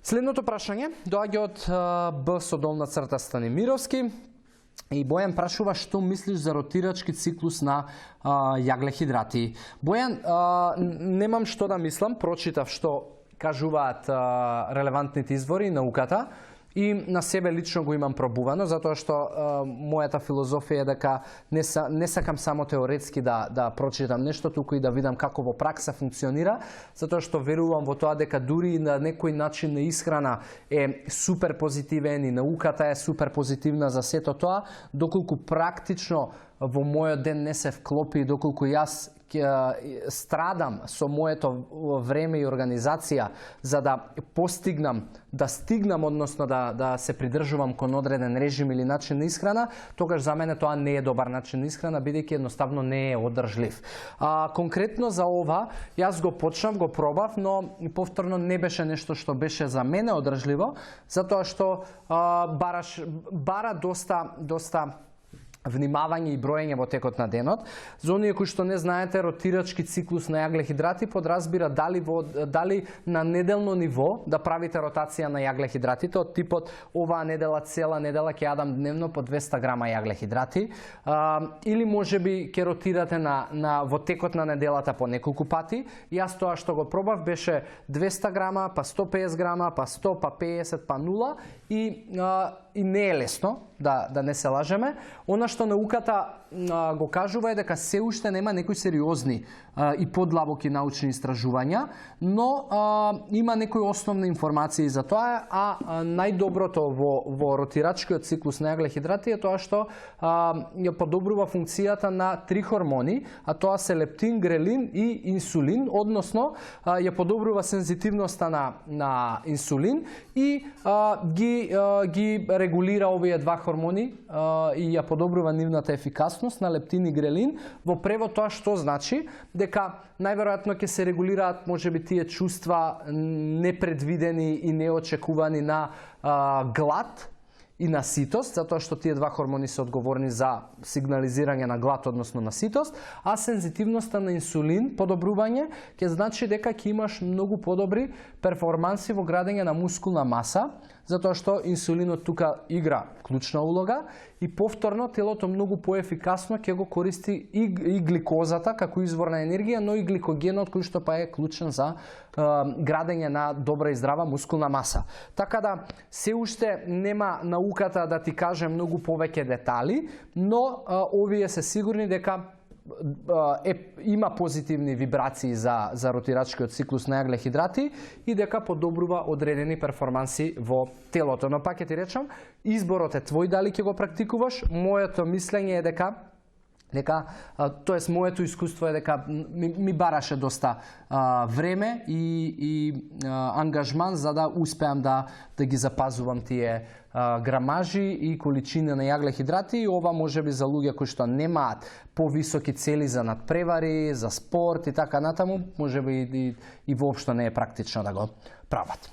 Следното прашање доаѓа од Б со долна црта Станимировски и Бојан прашува што мислиш за ротирачки циклус на јаглехидрати. Бојан, немам што да мислам, прочитав што кажуваат релевантните извори и науката. И на себе лично го имам пробувано, затоа што мојата филозофија е дека не сакам само теоретски да прочитам нешто, туку и да видам како во пракса функционира, затоа што верувам во тоа дека дури на некој начин на исхрана е супер позитивен и науката е супер позитивна за сето тоа, доколку практично во мојот ден не се вклопи и доколку јас страдам со моето време и организација за да постигнам, да стигнам, односно да се придржувам кон одреден режим или начин на исхрана, тогаш за мене тоа не е добар начин на исхрана, бидејќи едноставно не е одржлив. Конкретно за ова, јас го почнав, го пробав, но повторно не беше нешто што беше за мене одржливо, затоа што бара доста внимавање и броење во текот на денот. За оние кои што не знаете, ротирачки циклус на јаглехидрати подразбира дали на неделно ниво да правите ротација на јаглехидратите од типот оваа недела, цела недела ќе јадам дневно по 200 грама јаглехидрати, или можеби ќе ротирате во текот на неделата по неколку пати. Јас тоа што го пробав беше 200 грама, па 150 грама, па 100, па 50, па 0 и не е лесно, да не се лажеме. Она што науката го кажува е дека се уште нема некои сериозни и подлабоки научни истражувања, но има некои основни информации за тоа, а најдоброто во ротирачкиот циклус на јаглехидрати е тоа што ја подобрува функцијата на 3 хормони, а тоа се лептин, грелин и инсулин, односно ја подобрува сензитивноста на инсулин и ги регулира овие два хормони и ја подобрува нивната ефикасност на лептин и грелин. Во превод тоа што значи? Дека најверојатно ќе се регулираат можеби тие чувства непредвидени и неочекувани на глад и на ситост, затоа што тие два хормони се одговорни за сигнализирање на глад, односно на ситост, а сензитивноста на инсулин, подобрување, ќе значи дека ќе имаш многу подобри перформанси во градење на мускулна маса, затоа што инсулинот тука игра клучна улога и повторно телото многу поефикасно ќе го користи и гликозата како извор на енергија, но и гликогенот кој што па е клучен за градење на добра и здрава мускулна маса. Така да се уште нема науката да ти каже многу повеќе детали, но овие се сигурни дека има позитивни вибрации за ротирачкиот циклус на јаглехидрати и дека подобрува одредени перформанси во телото. Но пак ќе ти речам, изборот е твој дали ќе го практикуваш. Моето мислење е дека тоест моето искуство е дека ми бараше доста време и ангажман за да успеам да ги запазувам тие грамажи и количина на јаглехидрати, и ова можеби за луѓе кои што немаат повисоки цели за надпревари, за спорт и така натаму, можеби и воопшто не е практично да го прават.